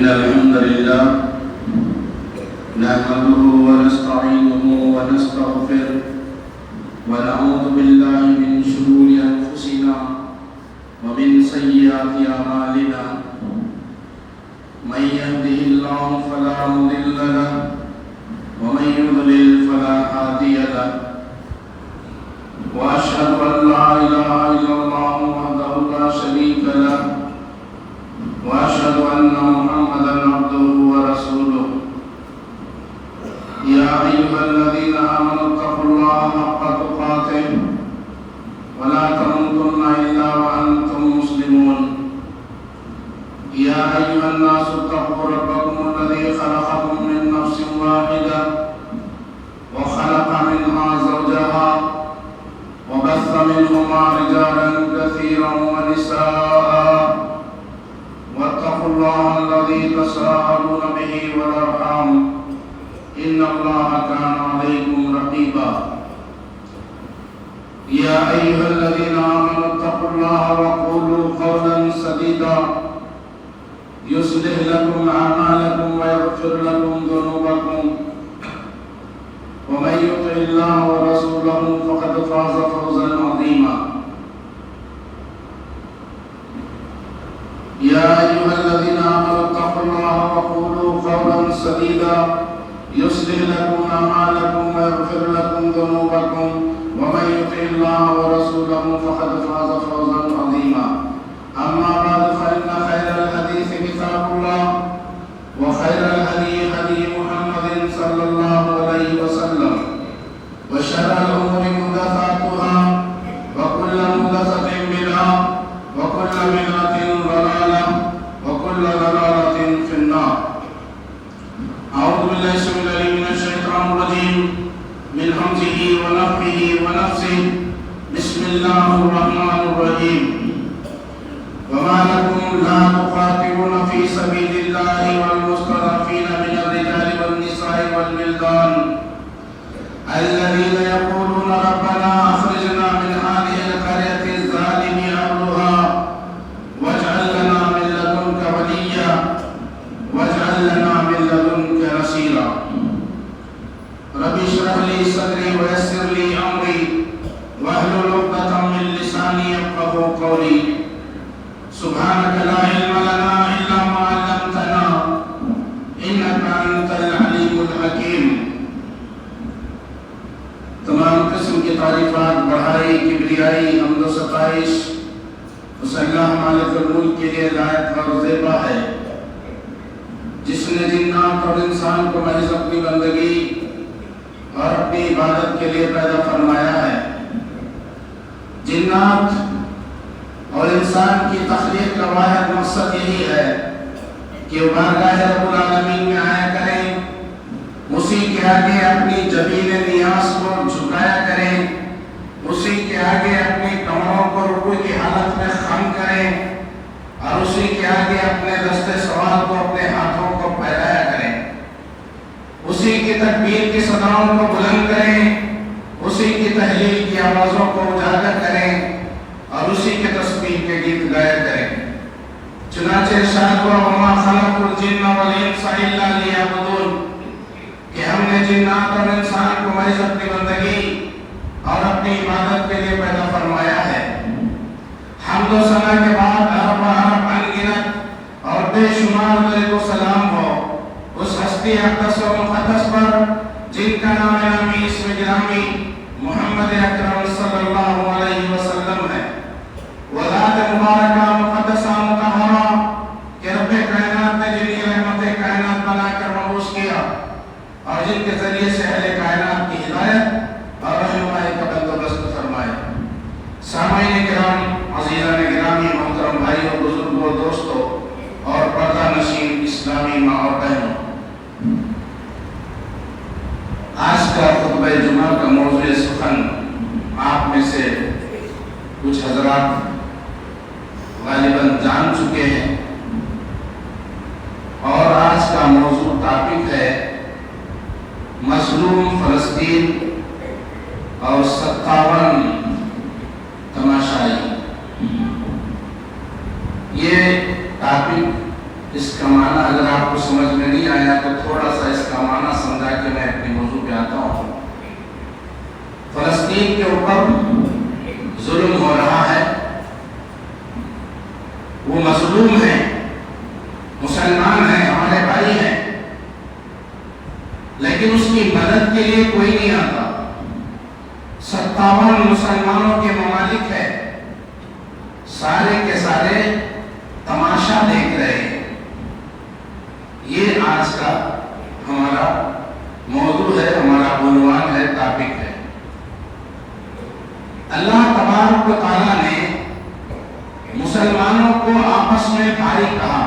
إن الحمد لله نحمده ونستعينه ونستغفره ونعوذ بالله من شرور أنفسنا ومن سيئات أعمالنا من يهده الله فلا مضل له ومن يضلل فلا هادي له وأشهد أن لا إله إلا الله وحده لا شريك له وأشهد أن محمدا عبده ورسوله يا أيها الذين آمنوا اتقوا الله حق تقاته ولا تموتن إلا وأنتم مسلمون يا أيها الناس اتقوا ربكم الذي خلقكم من نفس واحدة وخلق منها زوجها وبث منهما رجالا كثيرا ونساء واتقوا الله الذي تساءلون به والأرحام إن الله كان عليكم رقيبا يا أيها الذين آمنوا اتقوا الله وقولوا قولا سديدا يصلح لكم أعمالكم ويغفر لكم ذنوبكم ومن يطع الله ورسوله فقد فاز فوزا عظيما يا أيها الذين آمنوا اتقوا الله وقولوا قولا سديدا يصلح لكم أعمالكم ويغفر لكم ذنوبكم ومن يطع الله ورسوله فقد فاز فوزا عظيما أما بعد فإن خير الحديث كتاب الله وخير الهدي هدي محمد صلى الله عليه وسلم وشر الأمور محدثاتها وكل محدثة بدعة وكل بدعة ضلالة وكل ضلالة في النار. أعوذ بالله السميع العليم من الشيطان الرجيم من همزه ونفخه ونفسه بسم الله الرحمن الرحيم وما لكم لا تقاتلون في سبيل الله والمستضعفين من الرجال والنساء والولدان الذين يقولون ربنا أخرجنا من هذه القرية الظالم أهلها واجعل لنا من لدنك وليا واجعل لنا من لدنك نصيرا رب اشرح لي صدري ويسر لي أمري واحلل عقدة من لساني يفقهوا قولي سبحانك لا علم لنا إلا ما علمتنا إنك أنت العليم الحكيم. تمام قسم کی تعریفات بڑھائی کبریائی حمد و ستائش اس اللہ مالک الملک کے لیے لائق اور زیبا ہے جس نے جنات اور انسان کو محض اپنی بندگی اور اپنی عبادت کے لیے پیدا فرمایا ہے. جنات اور انسان کی تخلیق کا واحد مقصد یہی ہے کہ وہ بارگاہ رب العالمین میں آیا کریں, اسی کے آگے اپنی جبین نیاز کو جھکایا کریں, اسی کے آگے اپنی کمروں کو رکوع کی حالت میں خم کریں اور اسی کے آگے اپنے دست سوال کو اپنے ہاتھوں کو پھیلایا کریں, اسی کی تکبیر کی صداؤں کو بلند کریں, اسی کی تحلیل کی آوازوں کو اجاگر کریں اور اسی کے تسبیح کے گیت گایا کریں. چنانچہ ارشاد ہوا وما خلقت الجن والانس الا لیعبدون کہ ہم نے جنات اور انسان کو محض اپنی بندگی اور اپنی عبادت کے لیے پیدا فرمایا ہے. حمد و ثنا کے بعد ارب انگنت اور بے شمار درود و سلام ہو اس ہستی اقدس و مقدس پر جن کا نام نامی اسم گرامی محمد اکرم صلی اللہ علیہ وسلم ہے. وذات مبارکہ مقدسہ مطہرہ کہ رب کائنات نے جنہیں رحمت کائنات بنا کر مبعوث کیا اور جن کے ذریعے سے اہل کائنات کی ہدایت اور رہنمائی کا بندوبست فرمائے. سامعین کرام, عزیزان گرامی, محترم بھائیوں, بزرگوں, دوستوں اور پردہ نشین اسلامی ماں اور بہنوں, آج کا خطبہ جمعہ کا موضوع سخن آپ میں سے کچھ حضرات غالباً جان چکے ہیں اور آج کا موضوع ٹاپک ہے مظلوم فلسطین اور 57 تماشائی. یہ ٹاپک اس کا معنی اگر آپ کو سمجھ میں نہیں آیا تو تھوڑا سا اس کا معنی سمجھا کے میں اپنے موضوع پہ آتا ہوں۔ فلسطین کے اوپر ظلم ہو رہا ہے، وہ مظلوم ہیں، مسلمان ہیں، ہمارے بھائی ہیں، لیکن اس کی مدد کے لیے کوئی نہیں آتا۔ 57 مسلمانوں کے ممالک ہے، سارے کے سارے تماشا دیکھ رہے ہیں۔ یہ آج کا ہمارا موضوع ہے، ہمارا عنوان ہے، ٹاپک ہے۔ اللہ تبارک و تعالیٰ نے مسلمانوں کو آپس میں بھائی کہا،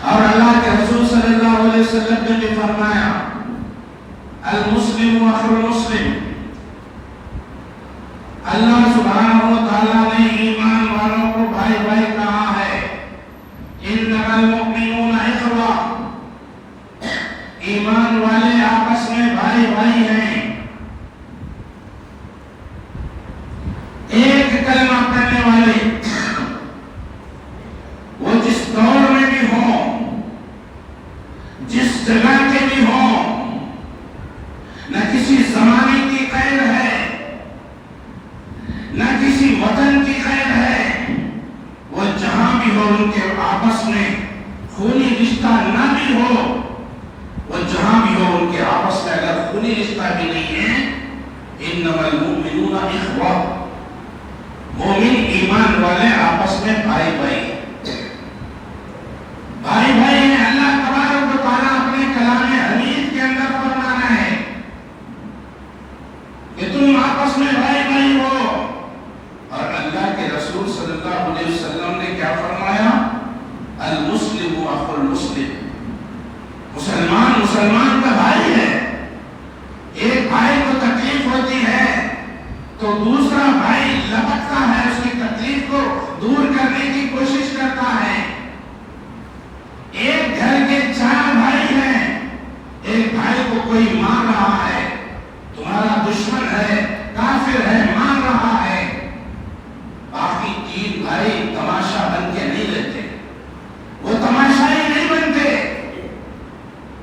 اور اللہ کے رسول صلی اللہ علیہ وسلم نے بھی فرمایا المسلم اخو المسلم۔ اللہ سبحانہ و تعالیٰ نے ایمان والوں کو بھائی بھائی کہا ہے، انما المؤمنون اخوہ، ایمان والے آپس میں بھائی بھائی ہیں۔ ایک کلمہ پڑھنے والے وہ جس دور میں بھی ہوں، جس جگہ کے بھی ہوں، نہ کسی زمانے کی قید ہے، نہ کسی وطن کی قید ہے، وہ جہاں بھی ہو ان کے آپس میں خونی رشتہ نہ بھی ہو، وہ جہاں بھی ہو ان کے آپس میں اگر خونی رشتہ بھی نہیں ہے، انما المؤمنون اخوہ، مومن ایمان والے آپس میں بھائی بھائی بھائی بھائی ہیں۔ اللہ تبارک و تعالیٰ اپنے کلام حمید کے اندر فرمانا ہے کہ تم آپس میں بھائی بھائی ہو، اور اللہ کے رسول صلی اللہ علیہ وسلم نے کیا فرمایا؟ المسلم اخو المسلم، مسلمان مسلمان کا بھائی ہے۔ ایک بھائی کو تکلیف ہوتی ہے تو دوسرا بھائی لپکتا ہے، اس کی تکلیف کو دور کرنے کی کوشش کرتا ہے۔ ایک گھر کے 4 بھائی ہیں، ایک بھائی کو کوئی مار رہا ہے، تمہارا دشمن ہے، کافر ہے، مار رہا ہے، باقی 3 بھائی تماشا بن کے نہیں لیتے، وہ تماشائی نہیں بنتے،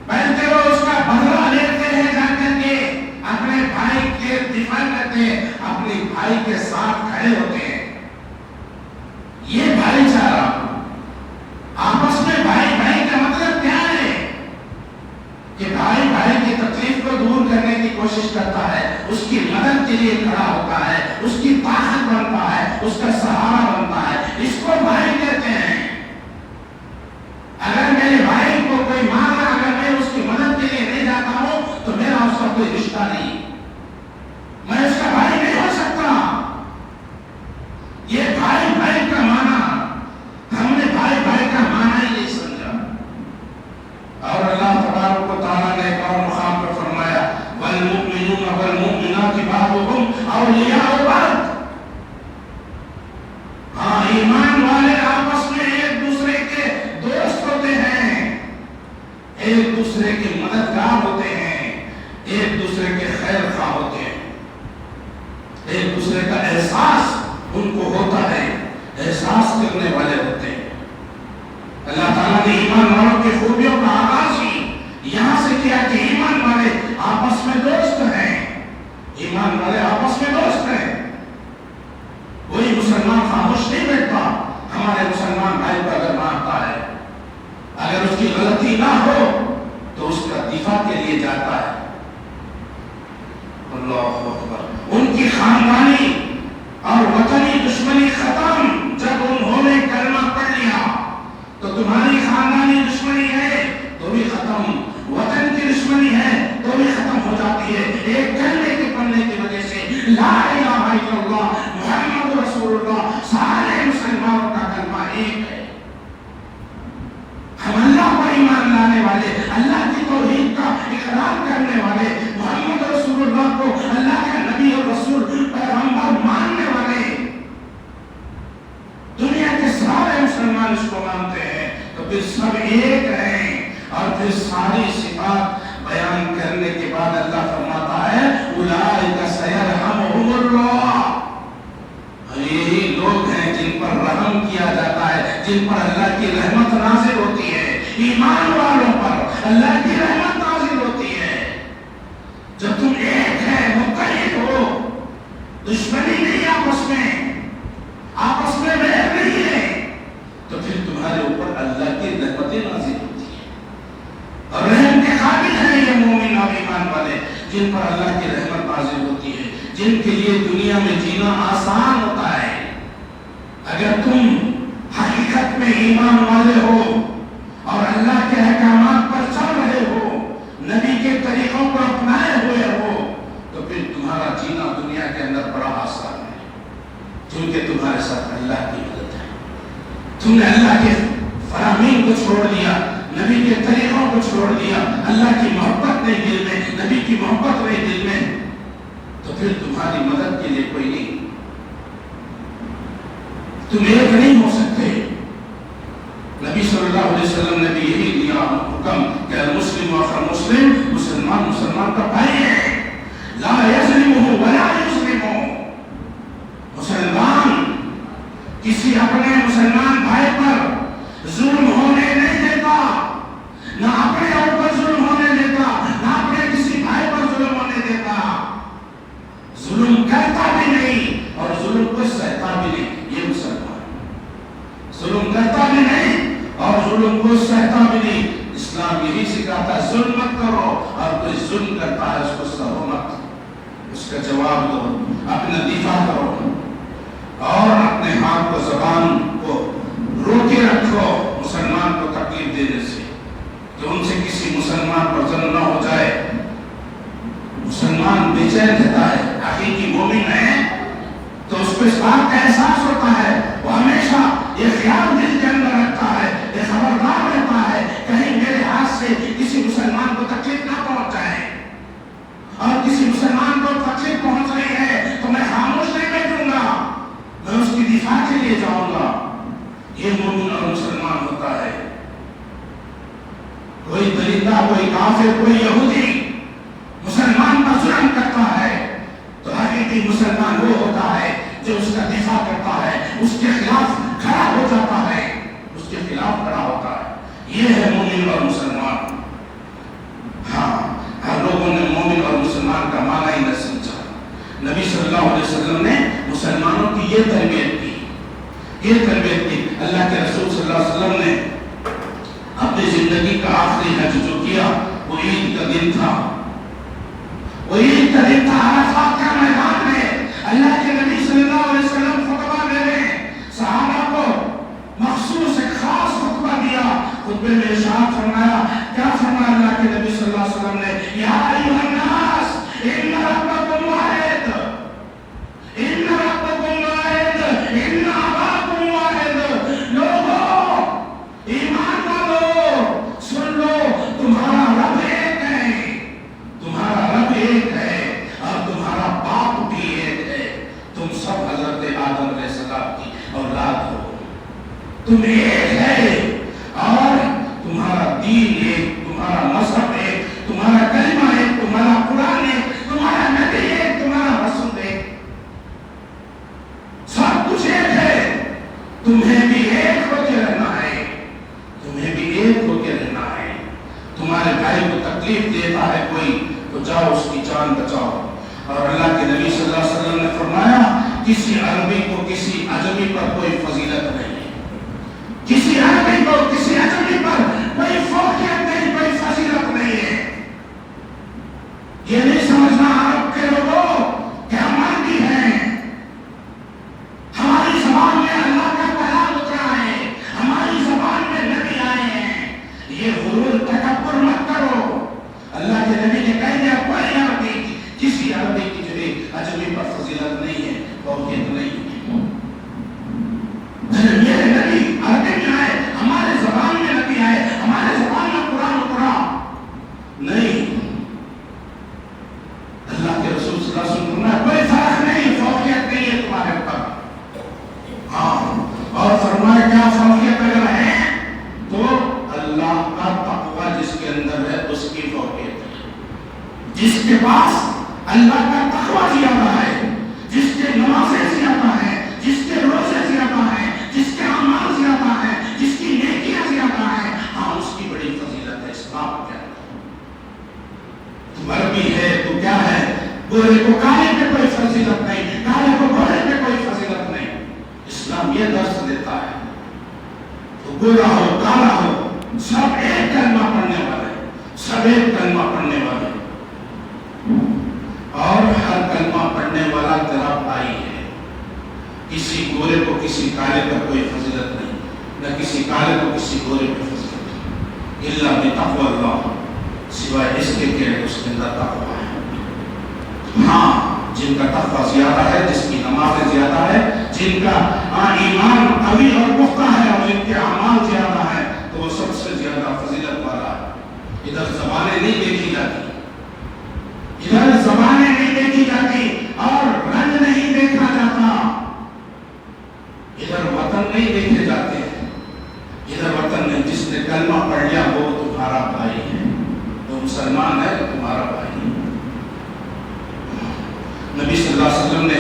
بلکہ وہ اس کا بدلہ لیتے ہیں، جا کر کے اپنے بھائی کے دفاع کرتے ہیں، اپنے بھائی کے ساتھ کھڑے ہوتے ہیں۔ یہ بھائی چارہ آپس میں بھائی بھائی کا مطلب کیا ہے؟ کہ بھائی بھائی کی تکلیف کو دور کرنے کی کوشش کرتا ہے، اس کی مدد کے لیے کھڑا ہوتا ہے، اس کی طاقت بنتا ہے، اس کا سہارا بنتا ہے، اس کو بھائی کہتے ہیں۔ اگر میرے بھائی کو کوئی مارنا، اگر میں اس کی مدد کے لیے نہیں جاتا ہوں تو میرا اس کا کوئی رشتہ نہیں، میں اس کا بھائی نہیں ہو سکتا۔ یہ بھائی بھائی کا معنی، ہم نے بھائی بھائی کا معنی ہی نہیں سمجھا۔ اور اللہ تبارک و تعالیٰ نے ایک اور مقام پر فرمایا والمؤمنون والمؤمنات بعضهم اولیاء بعض، ہاں ایمان والے آپس میں ایک دوسرے کے دوست ہوتے ہیں، ایک دوسرے کے مددگار ہوتے ہیں، ایک دوسرے کے خیر خواہ ہوتے ہیں، ایک دوسرے کا احساس ان کو ہوتا ہے، احساس کرنے والے ہوتے ہیں۔ اللہ تعالیٰ نے ایمان والوں کی خوبیوں کا آغاز ہی یہاں سے کیا کہ ایمان والے آپس میں دوست ہیں، ایمان والے آپس میں دوست ہیں۔ کوئی مسلمان خاموش نہیں بیٹھتا، ہمارے مسلمان بھائی کو اگر مارتا ہے، اگر اس کی غلطی نہ ہو تو اس کا دفاع کے لیے جاتا ہے۔ اللہ اکبر۔ ان کی خاندانی اور وطنی دشمنی ختم، جب انہوں نے کلمہ پڑھ لیا تو تمہاری خاندانی دشمنی ہے تو بھی ختم، وطن کی دشمنی ہے تو بھی ختم ہو جاتی ہے، ایک کلمے کے پڑھنے کی وجہ سے۔ لا الہ الا اللہ محمد رسول اللہ، سارے مسلمانوں کا کلمہ ایک ہے۔ ہم اللہ پر ایمان لانے والے، اللہ کی توحید کا اقرار کرنے والے، محمد رسول اللہ کو اللہ کا نبی اور رسول پیغمبر ماننے والے، دنیا کے سارے مسلمان اس کو مانتے ہیں، تو پھر سب ایک ہیں۔ اور پھر ساری صفات بیان کرنے کے بعد اللہ فرماتا ہے اولئک سیرحمہم اللہ، یہی لوگ ہیں جن پر رحم کیا جاتا ہے، جن پر اللہ کی رحمت نازل ہوتی ہے، ایمان والوں پر اللہ کی رحمت نازل ہوتی ہے۔ جب تم ایک ہے، متحد ہو، دشمنی نہیں آپس میں ویر نہیں ہے، تو پھر تمہارے اوپر اللہ کی رحمتیں نازل ہوتی ہیں۔ اور رحم کے قابل ہیں یہ مومن اور ایمان والے، جن پر اللہ کی رحمت نازل ہوتی ہے، جن کے لیے دنیا میں جینا آسان ہوتا ہے۔ اگر تم حقیقت میں ایمان والے ہو اور اللہ کے احکامات پر چل رہے ہو، نبی کے طریقوں کو اپنائے ہوئے ہو، تو پھر تمہارا جینا دنیا کے اندر بڑا آسان ہے، کیونکہ تمہارے ساتھ اللہ کی مدد ہے۔ تم نے اللہ کے فرامین کو چھوڑ دیا، نبی کے طریقوں کو چھوڑ دیا، اللہ کی محبت نہیں دل میں، نبی کی محبت نہیں دل میں، تو پھر تمہاری مدد کے لیے کوئی نہیں۔ تم ایک نہیں ہو سکتے۔ نبی صلی اللہ علیہ وسلم نے بھی یہی دیا حکم کہ المسلم اخو المسلم، مسلمان مسلمان کا بھائی ہے، لا یظلمہ ولا یظلمہ، مسلمان کسی اپنے مسلمان بھائی پر ظلم ہونے نہیں دیتا، نہ اپنے اوپر ظلم ہونے دیتا، نہ اپنے کسی بھائی پر ظلم ہونے دیتا، ظلم کرتا بھی نہیں اور ظلم کو سہتا بھی نہیں۔ یہ مسلمان ظلم کرتا بھی نہیں اور ظلم کو سہتا بھی نہیں۔ اسلام یہی سکھاتا ہے ظلم مت کرو، اور کوئی ظلم کرتا ہے اس کو سہو مت، اس کا جواب دو، اپنا دفاع کرو، اور اپنے ہاتھ کو زبان کو روکے رکھو مسلمان کو تکلیف دینے سے، کہ ان سے کسی مسلمان پر ظلم نہ ہو جائے۔ مسلمان بے چین رہتا ہے، حقیقی مومن ہے تو اس کو اس بات کا احساس ہوتا ہے، وہ ہمیشہ یہ خیال دل کے اندر رکھتا ہے، یہ خبردار رہتا ہے کہیں میرے ہاتھ سے کسی مسلمان کو تکلیف نہ پہنچ جائے، اور کسی مسلمان کو تکلیف پہنچ رہی ہے تو میں خاموش نہیں بیٹھوں گا، میں اس کی دفاع کے لیے جاؤں گا۔ یہ مومن اور مسلمان ہوتا ہے۔ کوئی درندہ، کوئی کافر، کوئی یہودی مسلمان پر ظلم کرتا ہے تو حقیقی مسلمان وہ ہوتا ہے جو اس کا دفاع کرتا ہے، اس کے خلاف کھڑا ہو جاتا ہے، اس کے خلاف کھڑا ہوتا ہے۔ یہ ہے مومن اور مسلمان۔ ہاں، ہر لوگوں نے مومن اور مسلمان کا معنی ہی نہ سمجھا۔ نبی صلی اللہ علیہ وسلم نے مسلمانوں کی یہ تربیت کی، یہ تربیت کی۔ اللہ کے رسول صلی اللہ علیہ وسلم نے اپنی زندگی کا آخری حج جو کیا وہ عید کا دن تھا، وہ عید کا دن تھا۔ عرفات کا میدان میں اللہ کے نبی صلی اللہ علیہ وسلم خطبہ دے رہے ہیں، صحابہ کو مخصوص ایک خاص خطبہ دیا۔ خطبے میں ارشاد فرمایا، کیا فرمایا اللہ کے نبی صلی اللہ علیہ وسلم نے؟ یا ایھا الناس ان ربکم واحد، ان ربکم واحد، ان اباکم واحد۔ لوگوں، ایمان والو، سن لو، تمہارا رب ایک ہے، تمہارا رب ایک ہے، اور تمہارا باپ بھی ایک ہے۔ تم سب حضرت آدم علیہ السلام کی اولاد ہو، تم ایک ہے، اور تمہارا دین ایک، تمہارا مذہب ایک، تمہارا کلمہ ایک، تمہارا قرآن ایک، تمہارا نبی ایک، تمہارا رسول ایک، سب کچھ ایک ہے۔ تمہیں بھی ایک ہو کے رہنا ہے، تمہیں بھی ایک ہو کے رہنا ہے۔ تمہارے بھائی کو تکلیف دیتا ہے کوئی تو جاؤ اس کی جان بچاؤ۔ اور اللہ کے نبی صلی اللہ علیہ وسلم نے فرمایا، کسی عربی کو کسی عجمی پر کوئی فضیلت نہیں ہے، کسی عربی کو کسی عجمی پر کوئی فوقیت نہیں، کوئی فضیلت نہیں ہے۔ یہ نہیں سمجھنا عرب کے لوگوں کہ ہم عربی ہیں، ہماری زبان میں اللہ کا کلام اترا ہے، ہماری زبان میں نبی آئے ہیں۔ یہ غرور تکبر مت کرو۔ اللہ کے نبی نے کہہ دیا، کوئی عربی کسی عربی کی جو عجمی پر فضیلت نہیں ہے، فوقیت نہیں ہے۔ میرے نبی عربی میں آئے، ہمارے زبان میں نبی آئے، ہمارے زبان میں قرآن اترا نہیں۔ اللہ کے رسول صلی اللہ علیہ وسلم نے کوئی فرق نہیں، فوقیت نہیں ہے تمہارے اوپر۔ ہاں، اور فرمایا کیا فوقیت اگر ہے تو اللہ کا تقوی جس کے اندر ہے اس کی فوقیت ہے۔ جس کے پاس اللہ کا تقوی زیادہ ہے، جس کے نمازیں زیادہ ہیں، جس کے روزے زیادہ ہیں، گورے کو کالے پہ کوئی فضیلت نہیں، کالے کو گورے پہ کوئی فضیلت نہیں. اسلام یہ درس دیتا ہے تو گورا ہو کالا ہو سب ایک کلمہ پڑھنے والے، سب ایک کلمہ پڑھنے والے، اور ہر کلمہ پڑھنے والا تیرا بھائی ہے. کسی گورے کو کسی کالے پر کوئی فضیلت نہیں، نہ کسی کالے کو کسی گورے پر فضیلت نہیں. الا بتقوی اللہ، سوائے اس کے کہ اس کے اندر تقوی ہے. ہاں جن کا تقوی زیادہ ہے، جس کی نمازیں زیادہ ہے، جن کا ایمان قوی اور پختہ ہے اور جن کے اعمال زیادہ ہیں، تو وہ سب سے زیادہ فضیلت والا ہے. ادھر زبانیں نہیں دیکھی جاتی، ادھر زبانیں نہیں دیکھی جاتی اور رنگ نہیں دیکھا جاتا، ادھر وطن نہیں دیکھے جاتے. ادھر وطن میں جس نے کلمہ پڑھ لیا وہ تمہارا بھائی ہے، وہ مسلمان ہے تو تمہارا بھائی ہے. نبی صلی اللہ علیہ وسلم نے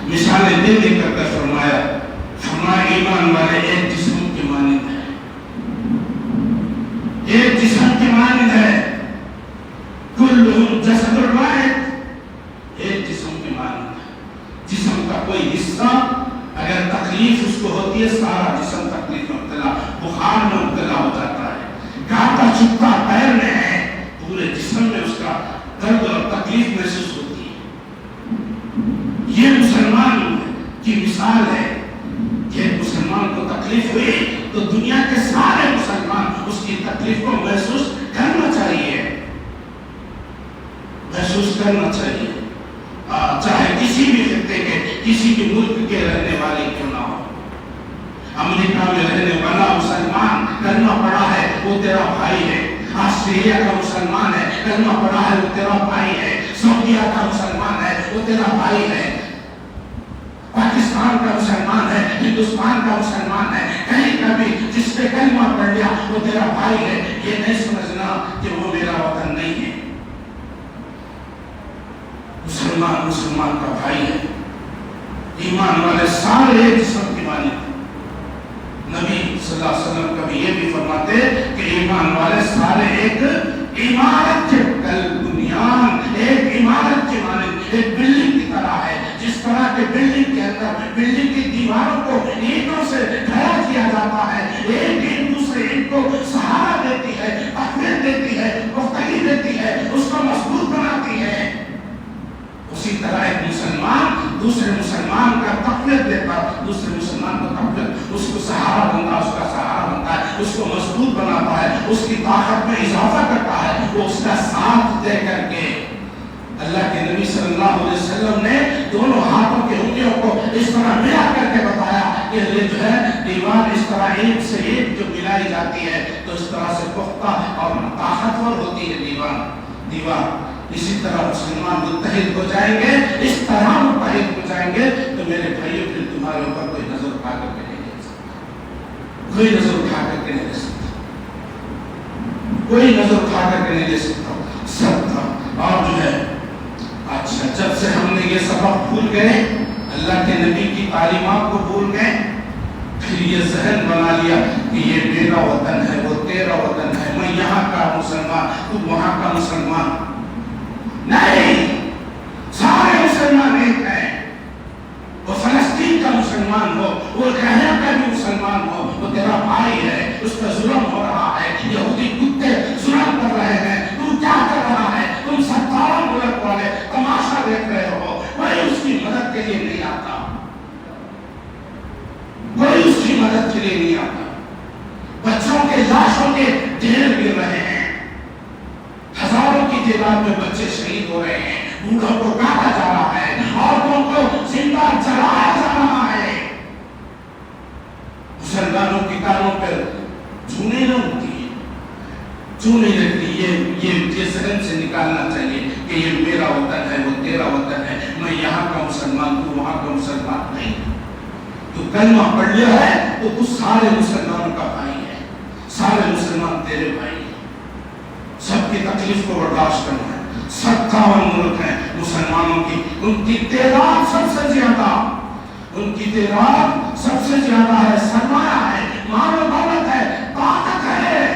مثالیں دے دے کر فرمایا ایمان والے ایک جسم کے مانند ہے، ایک جسم کے مانند ہے، کلہم جسد واحد، ایک جسم کے مانند ہے. جسم کا کوئی حصہ اگر تکلیف اس کو ہوتی ہے، سارا جسم تکلیف میں مبتلا، بخار میں مبتلا ہو جاتا ہے. کانٹا چبھتا پیر میں ہے، پورے جسم میں اس کا درد اور تکلیف محسوس ہوتی ہے. یہ مسلمان کی مثال ہے کہ مسلمان کو تکلیف ہوئی تو دنیا کے سارے مسلمان اس کی تکلیف کو محسوس کرنا چاہیے، محسوس کرنا چاہیے، چاہے کسی بھی خطے کے کسی بھی ملک کے رہنے والے کیوں نہ ہو. امریکہ میں رہنے والا مسلمان کلمہ پڑھا ہے وہ تیرا بھائی ہے. آسٹریلیا کا مسلمان ہے کلمہ پڑھا ہے وہ تیرا بھائی ہے. سعودیہ کا مسلمان ہے وہ تیرا بھائی ہے. پاکستان کا مسلمان ہے، ہندوستان کا مسلمان ہے، کہیں کا بھی جس نے کلمہ پڑھ لیا وہ تیرا بھائی ہے. یہ نہیں سمجھنا کہ وہ میرا وطن نہیں ہے. مسلمان کا بھائی ہے. ایمان والے سارے ایک جسم کی مانند. نبی صلی اللہ علیہ وسلم کبھی یہ بھی فرماتے کہ ایمان والے سارے ایک عمارت کے بنیاد، ایک عمارت کی مانند، ایک بلڈنگ کی طرح ہے. جس طرح کے بلڈنگ کے اندر بلڈنگ کی دیواروں کو اینٹوں سے کھڑا کیا جاتا ہے، ایک اینٹ دوسرے اینٹ کو سہارا دیتی ہے، تقویت دیتی ہے، پختگی دیتی ہے، اس کو مضبوط بناتی ہے. اسی طرح ایک مسلمان دوسرے مسلمان کا تقویت دیتا ہے، دوسرے مسلمان کو تقویت، اس کو سہارا بنتا ہے، اس کا سہارا بنتا ہے، اس کو مضبوط بناتا ہے، اس کی طاقت میں اضافہ کرتا ہے. وہ اس کا ساتھ دے کر کے اللہ کے نبی صلی اللہ علیہ وسلم نے دونوں ہاتھوں کی انگلیوں کو اس طرح ملا کر کے بتایا کہ یہ جو ہے دیوار اس طرح ایک سے ایک جو ملائی جاتی ہے تو اس طرح سے پختہ اور طاقتور ہوتی ہے دیوار. اسی طرح مسلمان متحد ہو جائیں گے، اس طرح متحد ہو جائیں گے تو میرے بھائیوں پھر تمہارے اوپر کوئی نظر اٹھا کر کے نہیں دے سکتا، کوئی نظر اٹھا کر کے نہیں دے سکتا، کوئی نظر اٹھا کر کے نہیں دے سکتا. سب تھا. اور جو ہے اچھا جب سے ہم نے یہ سبق بھول گئے، اللہ کے نبی کی تعلیمات کو بھول گئے، پھر یہ ذہن بنا لیا کہ یہ میرا وطن ہے، وہ تیرا وطن ہے، میں یہاں کا مسلمان تو وہاں کا مسلمان. نہیں، سارے مسلمان ایک ہیں. وہ فلسطین کا مسلمان ہو، وہ کہنے کا بھی مسلمان ہو، وہ تیرا بھائی ہے. اس پر ظلم ہو رہا ہے، یہودی کتے ظلم کر رہے ہیں، تو کیا کر رہا ہے؟ تم 17 ملک والے تماشا دیکھ رہے ہو. کوئی اس کی مدد کے لیے نہیں آتا، کوئی اس کی مدد کے لیے نہیں آتا. بچوں کے لاشوں کے ڈھیر گر رہے ہیں، ہزاروں کی تعداد میں بچے شہید ہو رہے ہیں، بوڑھوں کو کاٹا جا رہا ہے، عورتوں کو زندہ جلایا جا رہا ہے. مسلمانوں کی کانوں پر چونے نہ ہوتی ہے، چونے لگتی. یہ ذہن سے نکالنا چاہیے کہ یہ میرا وطن ہے، وہ تیرا وطن ہے، میں یہاں کا مسلمان تو وہاں کا مسلمان نہیں. تو کلمہ پڑھ لیا ہے تو سارے مسلمانوں کا بھائی ہے، سارے مسلمان تیرے بھائی ہیں. سب کی تکلیف کو برداشت کرنا ہے. 57 ملک ہیں مسلمانوں کی، ان کی تعداد سب سے زیادہ، ان کی تعداد سب سے زیادہ ہے. سرمایہ ہے، مال و دولت ہے، طاقت ہے.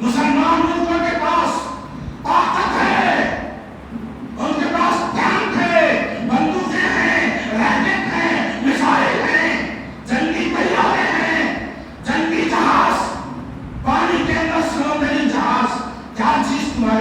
مسلمان ملکوں کے پاس طاقت ہے، ان کے پاس ٹینک ہے،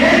1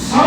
100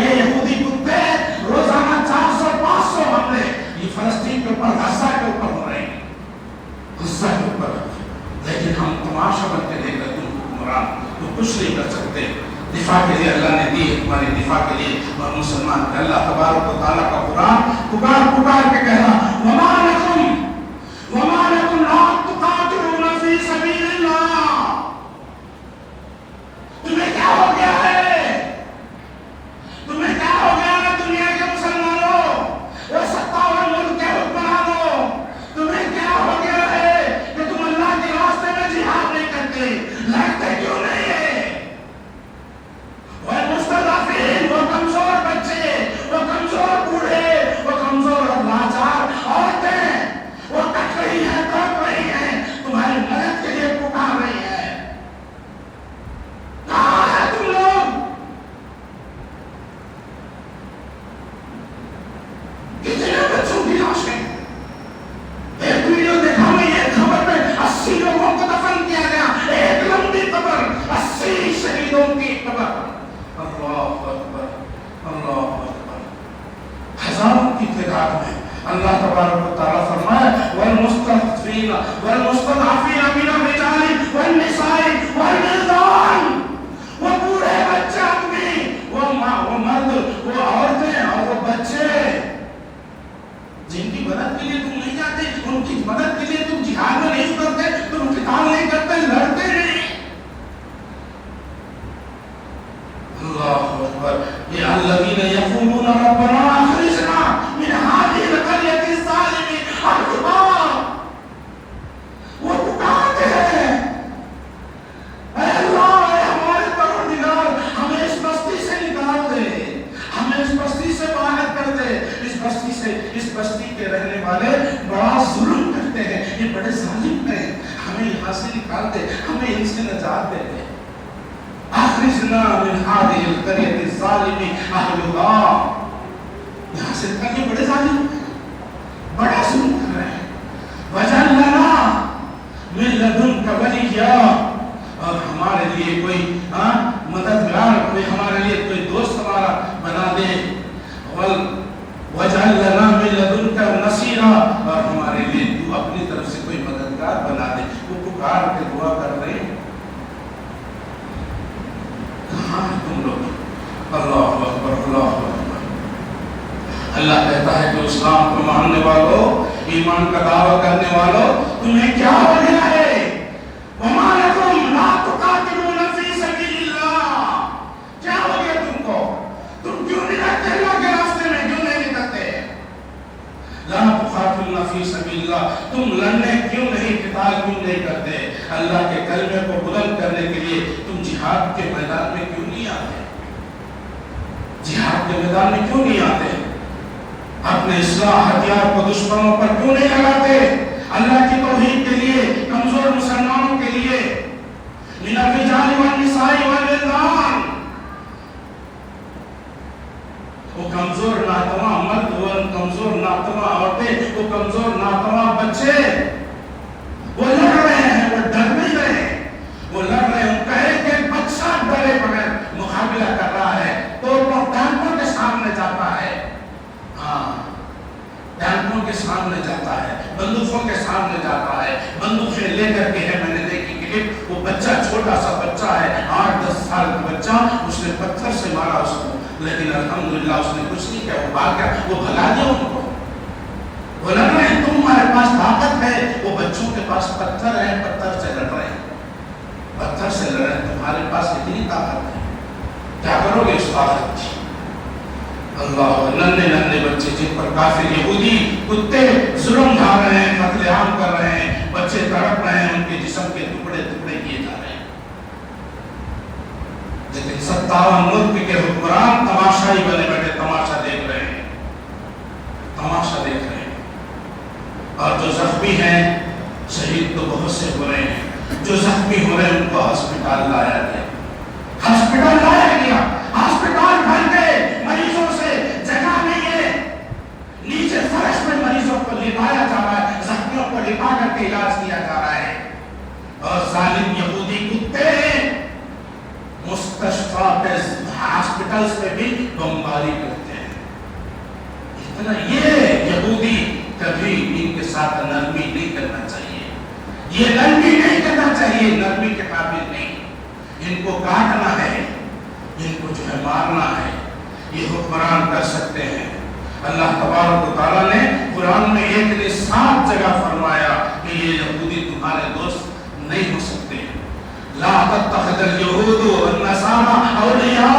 یہ یہودی کتے روزانہ 400-500 حملے یہ فلسطین کے اوپر، غزہ کے اوپر ہو رہے ہیں، غزہ کے اوپر، لیکن ہم تماشا بن کے دیکھ رہے تم حکمران، تو کچھ نہیں کر سکتے۔ دفاع کے لیے اللہ نے دی ہے تمہاری دفاع کے لیے، اور مسلمان کہ اللہ تبارک و تعالیٰ کا قرآن پکار کے کہہ رہا وَمَا لَكُمْ لَا تُقَاتِلُونَ فِي سَبِيلِ اللَّهِ، تمہیں کیا ہو گیا ہے؟ تمہیں کیا ہو گیا ہے دنیا کے مسلمانوں، وہ 57 ملک کے حکمرانوں، تمہیں کیا ہو گیا ہے کہ تم اللہ کے راستے میں جہاد نہیں کرتے؟ لڑتے کیوں نہیں ہے؟ وہ مستضعفین، وہ کمزور بچے، وہ کمزور بوڑھے، وہ کمزور اور لاچار عورتیں، وہ کٹ رہی ہیں، تڑپ رہی ہیں، تمہاری مدد کے لیے پکار رہی ہیں۔ کہاں ہے تم لوگ؟ کتنے بچوں کی لاشیں؟ ایک ویڈیو دیکھا میں، ایک خبر میں 80 لوگوں کو دفن کیا گیا، ایک لمبی قبر، 80 شہیدوں کی قبر۔ اللہ اکبر، اللہ اکبر، ہزاروں کی تعداد میں اللہ تبارک و تعالیٰ فرمائے والمستضعفین من الرجال والنساء والولدان، وہ بوڑھے بچے آدمی، وہ مرد، وہ عورتیں اور وہ بچے جن کی مدد کے لیے تم نہیں جاتے، ان کی مدد کے لیے تم جہاد میں نہیں کرتے، تم قتال نہیں کرتے، لڑتے نہیں۔ اللہ اکبر، یہ الذین یقولون ربنا اخرجنا من هذه القرية الظالم اهلها، وہ پکارتے ہیں اے اللہ، اے ہمارے پروردگار، ہمیں اس بستی سے نکال دے، ہمیں اس بستی سے باہر کر دے، اس بستی سے، اس بستی کے رہنے والے بڑا ظلم کرتے ہیں، یہ بڑے ظالم ہیں، ہمیں یہاں سے نکال دے، ہمیں ان سے نجات دے دے۔ اخرجنا من هذه القرية الظالم اهلها، یہاں سے نکال کے بڑے ظالم، بڑا ظلم کر رہے ہیں۔ وجعل لنا من لدنك وليا، اور ہمارے لیے کوئی مددگار، کوئی ہمارے لیے کوئی دوست ہمارا بنا دے۔ وجعل لنا من لدنك نصيرا، اور ہمارے لیے تو اپنی طرف سے کوئی مددگار بنا دے۔ وہ پکار کے دعا کر رہے ہیں، کہاں ہیں تم لوگ؟ اللہ اکبر، اللہ اکبر۔ اللہ کہتا ہے کہ اسلام کو ماننے والوں، ایمان کا دعویٰ کرنے والوں، تمہیں کیا ہو گیا ہے؟ وَمَا لَكُمْ لَا تُقَاتِلُونَ فِي سَبِيلِ اللَّهِ، کیا ہو گیا تم کو؟ تم کیوں نہیں رہتے اللہ کے راستے میں، کیوں نہیں نکلتے؟ لَا تُقَاتِلُونَ فِي سَبِيلِ اللَّهِ، تم لڑنے کیوں نہیں، قتال کیوں نہیں کرتے؟ اللہ کے کلمے کو بلند کرنے کے لیے تم جہاد کے میدان میں کیوں نہیں آتے؟ جہاد کے میدان میں کیوں نہیں آتے؟ اپنے اصلاح ہتھیار کو دشمنوں پر کیوں نہیں لگاتے؟ اللہ کی توحید کے لیے، کمزور مسلمانوں کے لیے۔ من الرجال والنساء والولدان، وہ کمزور ناتواں مرد، وہ کمزور ناتواں عورتیں، وہ کمزور ناتواں بچے، وہ لڑ رہے ہیں، وہ ڈر نہیں رہے، وہ لڑ رہے ہیں۔ کہے کہ بچہ ڈرے بغیر مقابلہ کر رہا ہے تو وہ ٹینکوں کے سامنے جاتا ہے، ٹینکوں کے سامنے جاتا ہے، بندوقوں کے سامنے جاتا ہے، بندوقیں لے کر کے ہے، میں نے دیکھی کلپ، وہ بچہ چھوٹا سا بچہ ہے، 8-10 سال کا بچہ، اس نے پتھر سے مارا اس کو، لیکن الحمدللہ اس نے کچھ نہیں کیا، وہ بھاگ گیا، وہ بھگا دیا ان کو۔ وہ لڑ رہے ہیں، تمہارے پاس طاقت ہے، وہ بچوں کے پاس پتھر ہے، پتھر سے لڑ رہے ہیں، پتھر سے لڑ رہے ہیں، تمہارے پاس اتنی طاقت ہے، کیا کرو گے اس طاقت کی؟ اللہ، ننھے بچے جن پر کافر یہودی کتے ظلم ڈھا رہے ہیں، قتل عام کر رہے ہیں، بچے تڑپ رہے ہیں، ان کے جسم کے ٹکڑے ٹکڑے کیے جا رہے ہیں، لیکن 57 ملک کے حکمران تماشائی بنے بیٹھے تماشا دیکھ رہے ہیں، تماشا دیکھ رہے ہیں۔ اور جو زخمی ہیں، شہید تو بہت سے ہو رہے ہیں، جو زخمی ہو رہے ہیں ان کو ہسپتال لایا گیا، ہسپتال لایا گیا، ہسپتال بھر گئے مریضوں سے، جگہ نہیں ہے، نیچے فرش میں مریضوں کو لٹایا جا رہا ہے، زخمیوں کو لٹا کر کے علاج کیا جا رہا ہے، اور ظالم یہودی کتے مستشفیات ہاسپٹلز پہ بھی کاٹنا ہے، ان کو جو ہے مارنا ہے، یہ حکمران کر سکتے ہیں۔ اللہ تبارک و تعالیٰ نے قرآن میں ایک نے 7 جگہ فرمایا کہ یہ یہودی تمہارے دوست نہیں ہو سکتے۔ لا تتخذ اليہود والنصارى اولیاء،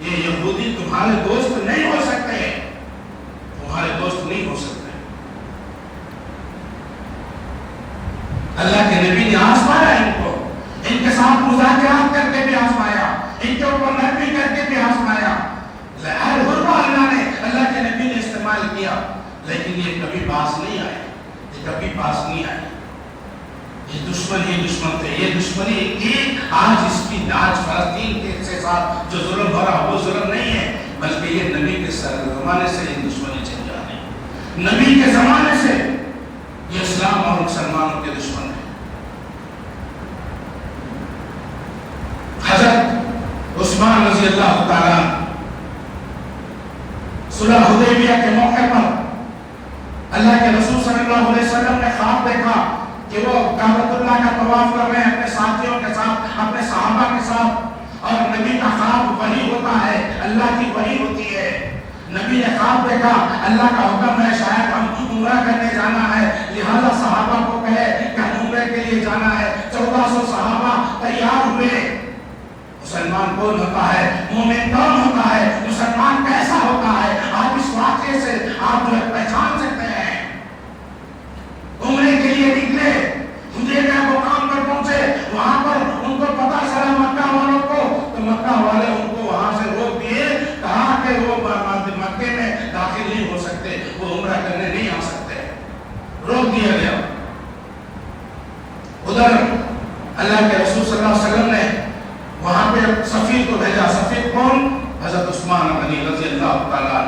یہ یہودی تمہارے دوست نہیں ہو سکتے، تمہارے دوست نہیں ہو سکتے۔ اللہ کے نبی نے آزمایا ان کو، ان کے ساتھ مذاکرات کر کے بھی آزمایا، ان کے اوپر نرمی کر کے بھی آزمایا، ہر حربہ اللہ کے نبی نے استعمال کیا، لیکن یہ کبھی پاس نہیں آئے، یہ کبھی پاس نہیں آئے۔ یہ دشمن ہی دشمن تھے، یہ دشمنی کی آج اس کی آج فلسطین کے ساتھ جو ظلم ہو رہا وہ ظلم نہیں ہے، بلکہ یہ نبی کے زمانے سے یہ دشمنی چل جانے، نبی کے زمانے سے یہ اسلام اور مسلمانوں کے دشمن ہیں۔ حضرت عثمان رضی اللہ تعالیٰ صلح حدیبیہ کے موقع پر اللہ کے رسول صلی اللہ علیہ وسلم نے خواب دیکھا کہ وہ کعبۃ اللہ کا طواف کر رہے ہیں اپنے ساتھیوں کے ساتھ، اپنے صحابہ کے ساتھ، اور نبی کا خواب وحی ہوتا ہے، اللہ کی وحی ہوتی ہے۔ نبی نے خواب دیکھا، اللہ کا حکم ہے شاید ہم عمرہ کرنے جانا ہے، لہذا صحابہ کو کہے کہ ہم عمرے کے لیے جانا ہے۔ 1400 صحابہ تیار ہوئے۔ مسلمان کون ہوتا ہے؟ مومن کون ہوتا ہے؟ مسلمان کیسا ہوتا ہے؟ آپ اس واقعے سے آپ پہچان سکتے ہیں۔ عمرے کے لیے نکلے، حدیبیہ مقام پر پہنچے، وہاں پر ان کو پتہ چلا مکہ والوں کو، تو مکہ والے ان کو وہاں سے روک دیے، کہا کہ وہ مکے میں داخل نہیں ہو سکتے، وہ عمرہ کرنے نہیں آ سکتے، روک دیا گیا۔ ادھر اللہ کے رسول صلی اللہ علیہ وسلم نے وہاں پہ سفیر کو بھیجا۔ سفیر کون؟ حضرت عثمان غنی رضی اللہ تعالیٰ،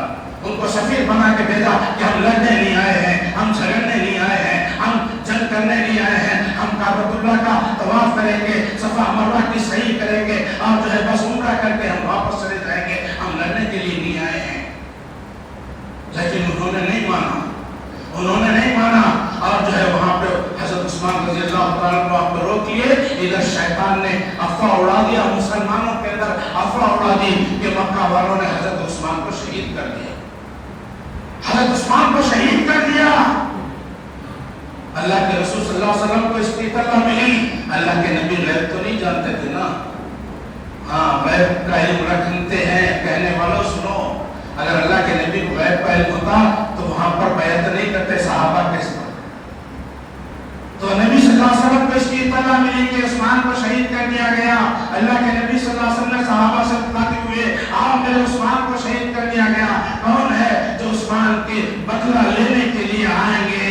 ان کو سفیر بنا کے بھیجا کہ ہم لڑنے نہیں آئے ہیں، ہم جھگڑنے نہیں آئے ہیں، ہم جنگ کرنے نہیں آئے ہیں، ہم کعبۃ اللہ کا طواف کریں گے، صفا مروہ کی صحیح کریں گے، اور جو ہے بس عمرہ کر کے ہم واپس چلے جائیں گے، ہم لڑنے کے لیے نہیں آئے ہیں۔ لیکن انہوں نے نہیں مانا، انہوں نے نہیں مانا، اور جو ہے وہاں پہ حضرت عثمان رضی اللہ تعالیٰ کو آپ کو روک لیے۔ ادھر شیطان نے افواہ اڑا دیا، مسلمانوں کے اندر افواہ اڑا دی کہ مکہ والوں نے حضرت عثمان کو شہید کر دیا، حضرت عثمان کو شہید کر دیا۔ اللہ کے رسول صلی اللہ علیہ وسلم کو اس کی اطلاع ملی۔ اللہ کے نبی غیب تو نہیں جانتے تھے نا، ہاں غیب کا علم رکھتے ہیں، کہنے والوں سنو، اگر اللہ کے نبی کو غیب کا علم ہوتا تو وہاں پر بیعت نہیں کرتے صحابہ کے ساتھ۔ تو نبی صلی اللہ علیہ وسلم کو اس کی اطلاع ملی کہ عثمان کو شہید کر دیا گیا۔ اللہ کے نبی صلی اللہ علیہ وسلم نے صحابہ سے بتاتے ہوئے، آپ میرے عثمان کو شہید کر دیا گیا، کون ہے جو عثمان کے بدلہ لینے کے لیے آئیں گے؟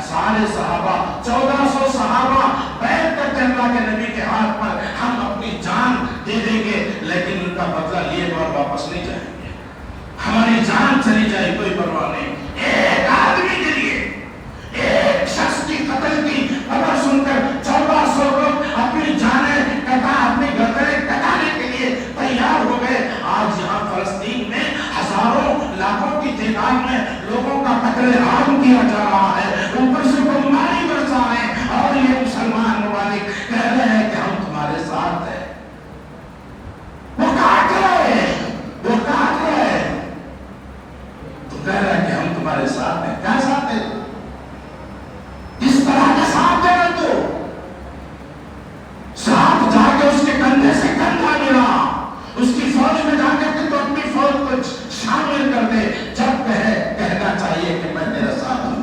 سارے صحابہ 1400 صحابہ بیعت کرتے اللہ کے نبی کے ہاتھ پر، ہم اپنی جان دے دیں گے لیکن ان کا بدلہ لیے اور واپس نہیں جائیں گے، ہماری جان چلی جائے کوئی پرواہ نہیں۔ ایک آدمی کے لیے، ایک شخص کی قتل کی خبر سن کر 1400 لوگ اپنی جانیں اپنی گردنیں کٹانے کے لیے تیار ہو گئے۔ آج یہاں فلسطین میں ہزاروں لاکھوں کی تعداد میں لوگوں کا قتل عام کیا جا رہا ہے، اوپر سے بمباری برسا ہے، اور یہ مسلمان ممالک کہہ رہے ہیں کہ ہم تمہارے ساتھ ہیں۔ وہ کاٹ رہے ہیں، وہ کاٹ رہے ہیں، تو کہہ رہے ہیں کہ ہم تمہارے ساتھ ہیں۔ کیا ساتھ ہیں؟ اس طرح کے ساتھ ہے تو ساتھ جا کے اس کے کندھے سے کندھا ملا، اس کی فوج میں جا کر کے تو اپنی فوج کو شامل کر دے، جب کہنا چاہیے کہ میں تیرے ساتھ ہوں۔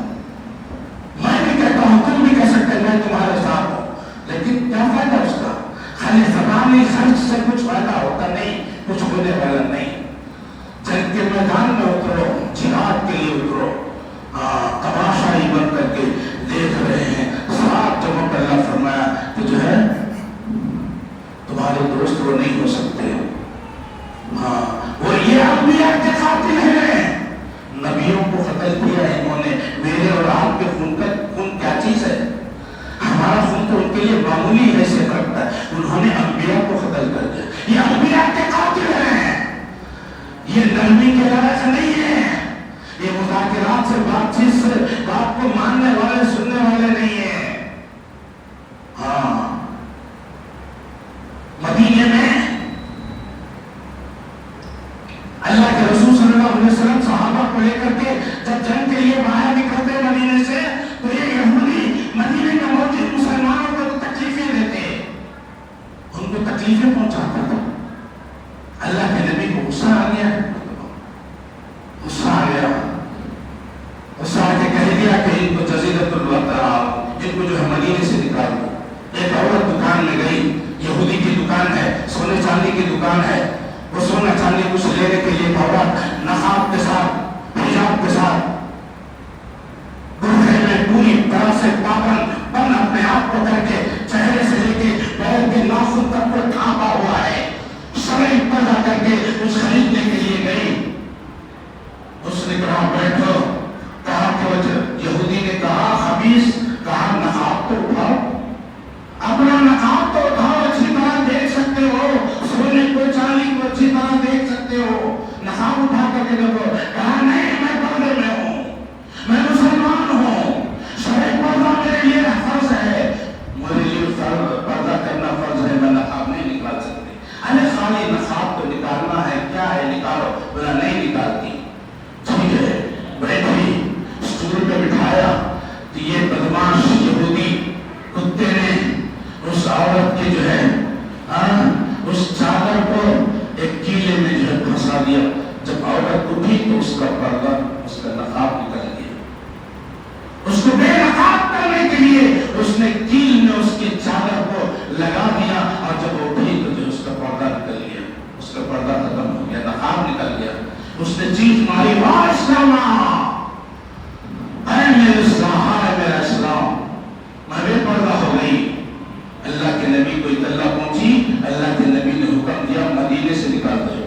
میں بھی کہتا ہوں، تم بھی کہہ سکتے میں تمہارے ساتھ ہوں، لیکن کیا فائدہ اس کا؟ خالی زبانی خرچ سے کچھ فائدہ ہوتا نہیں، کچھ ہونے والا نہیں۔ جنگ کے میدان میں اترو، جہاد کے لیے اترو، تماشائی بن کر کے دیکھ رہے ہیں ساتھ جمع کر اللہ فرمایا کہ جو ہے تمہارے دوست وہ نہیں ہو سکتے، ہاں وہ یہ انبیاء کے قاتل ہیں، نبیوں کو قتل کیا ہے انہوں نے۔ میرے اور آپ کے خون کیا چیز ہے؟ ہمارا خون تو ان کے لیے معمولی حیثیت رکھتا ہے، انہوں نے انبیاء کو قتل کر دیا۔ یہ انبیاء کے قاتل ہیں، یہ نرمی کے لائق نہیں ہے، یہ مذاکرات سے بات چیت سے بات کو ماننے والے سننے والے نہیں ہیں۔ ہاں مدینے اللہ کے رسول صلی اللہ علیہ وسلم صحابہ کو لے کر کے جب جنگ کے لیے باہر نکلتے مدینے سے تو یہ یہودی مدینے میں موجود مسلمانوں کو تکلیفیں دیتے، ان کو تکلیفیں پہنچاتا تھا۔ اللہ کے نبی کو غصہ آ گیا، غصہ آ گیا، غصہ آ کے کہہ دیا کہ ان کو جزیرۃ الوطن، ان کو جو ہے مدینے سے نکال دو۔ ایک عورت دکان میں گئی، یہودی کی دکان ہے، سونے چاندی کی دکان ہے، وہ سونا چاندی کچھ لینے کے لیے عورت نقاب کے ساتھ، حجاب کے ساتھ، برقعے میں پوری طرح سے پابند بند اپنے آپ کو کر کے چہرے سے لے کے پیر کے ناخن تک کو ڈھانپا ہوا ہے، شرعی پردہ کر کے کچھ خریدنے کے لیے گئی۔ اس نے کہا بیٹھو، کہا کہ یہودی نے کہا خبیث، کہا نقاب تو اٹھاؤ، اپنا نقاب تو اٹھاؤ، اچھی طرح دیکھ سکتے ہو، سونے کو چاندی کو اچھی طرح دیکھ سکتے ہو، نقاب اٹھا کر کے دیکھو۔ کہا نہیں، میں پردے میں ہوں، میں مسلمان ہوں، شرعی پردہ میرے لیے فرض ہے، میرے لیے پردہ کرنا فرض ہے، میں نقاب نہیں نکال سکتی۔ ارے خالی نقاب تو نکالنا ہے، کیا ہے نکالو، بولا نہیں نکالتی۔ ٹھیک ہے، بیٹھی، اسٹول پہ بٹھایا تو یہ بدماش یہودی کتے نے اس عورت کے جو ہے اس چادر کو ایک کیلے میں جو ہے پھنسا دیا۔ جب عورت اٹھی تو اس کا پردہ، اس کا نقاب نکل گیا۔ اس کو بے نقاب کرنے کے لیے اس نے کیل میں اس کی چادر کو لگا دیا، اور جب اٹھی تو جو اس کا پردہ نکل گیا، اس کا پردہ ختم ہو گیا، نقاب نکل گیا۔ اس نے چیخ ماری، واہ اسلام، اے میرے اسلام، اے میرا اسلام، میں بے پردہ ہو گئی۔ اللہ کے نبی کو اطلاع پہنچی، اللہ کے نبی نے حکم دیا مدینے سے نکال دو،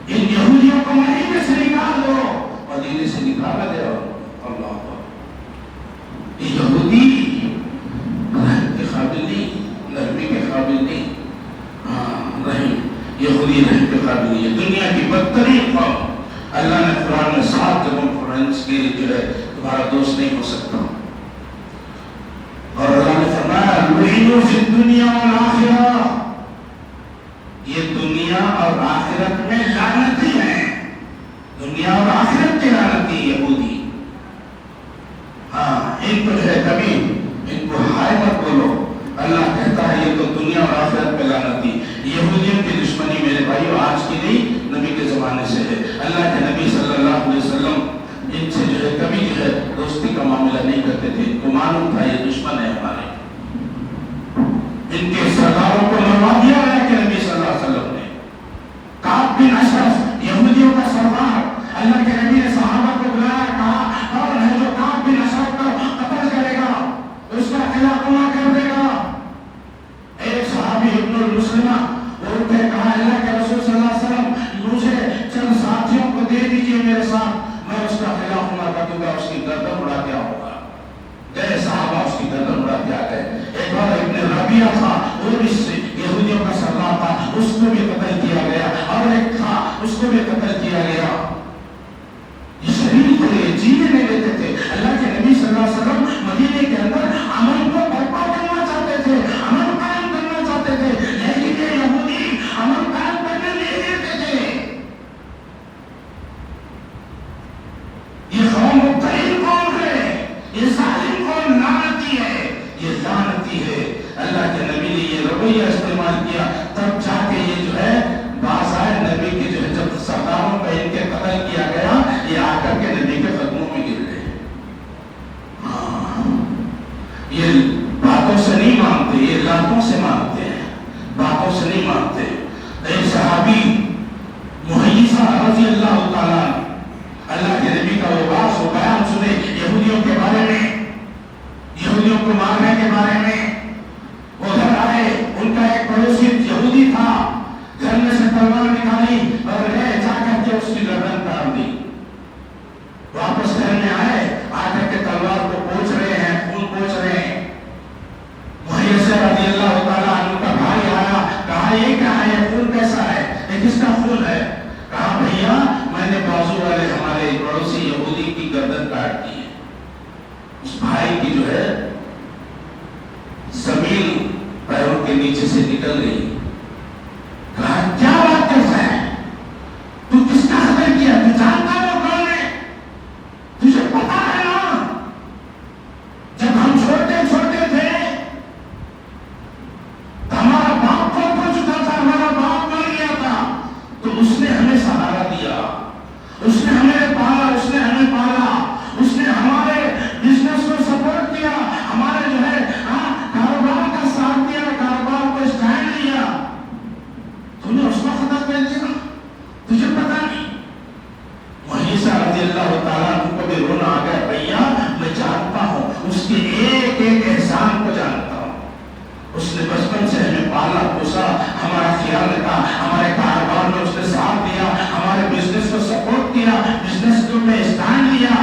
ان یہودیوں کو مدینے سے نکال دو۔ مدینے سے نکالا گیا۔ اللہ اکبر۔ یہ یہودی رحم کے قابل نہیں، نرمی کے قابل نہیں، رحم یہودی رحم کے قابل نہیں ہے، دنیا کی بدترین قوم۔ اللہ نے قرآن میں 7 جگہوں فرینڈس کے جو ہے تمہارا دوست نہیں ہو سکتا، اور اللہ نے فرمایا لعنوا فی الدنیا والآخرہ، یہ دنیا اور آخرت میں لعنتی ہیں، دنیا اور آخرت کے لعنتی یہودی۔ ان کو جو ہے کبھی ان کو ہائے مت بولو، اللہ کہتا ہے یہ تو دنیا اور آخرت پہ لعنتی۔ یہودیوں کی دشمنی میرے بھائیو آج کی نہیں، نبی کے زمانے سے ہے۔ اللہ کے نبی صلی اللہ علیہ وسلم ان سے جو ہے کبھی جو ہے دوستی کا معاملہ نہیں کرتے تھے، ان کو معلوم تھا یہ دشمن ہے ہمارے۔ ان کے سرداروں کو مروا دیا اللہ کے نبی صلی اللہ علیہ وسلم نے۔ کعب بن اشرف یہودیوں کا سردار، اللہ کے نبی نے صحابہ کو بلایا، کہا اور ہے جو کعب بن اشرف کا قتل کرے گا، اس کا قلعہ کما کر دے گا۔ ایک صحابی ابن المسلمہ وہ اٹھے، کہا اللہ کے رسول صلی اللہ علیہ وسلم مجھے چند ساتھیوں کو دے دیجئے میرے ساتھ، میں اس کا خلاف عمر کر دوں گا، اس کی گردن اڑا کے آؤں گا۔ گئے صحابہ اس کی گردن اڑا کے آ گئے۔ ایک بار ابن ربیعہ تھا، وہ بھی یہودیوں کا خیال رکھا, ہمارے کاروبار میں اس نے ساتھ دیا, ہمارے بزنس کو سپورٹ کیا, بزنس کو میں اسٹینڈ لیا.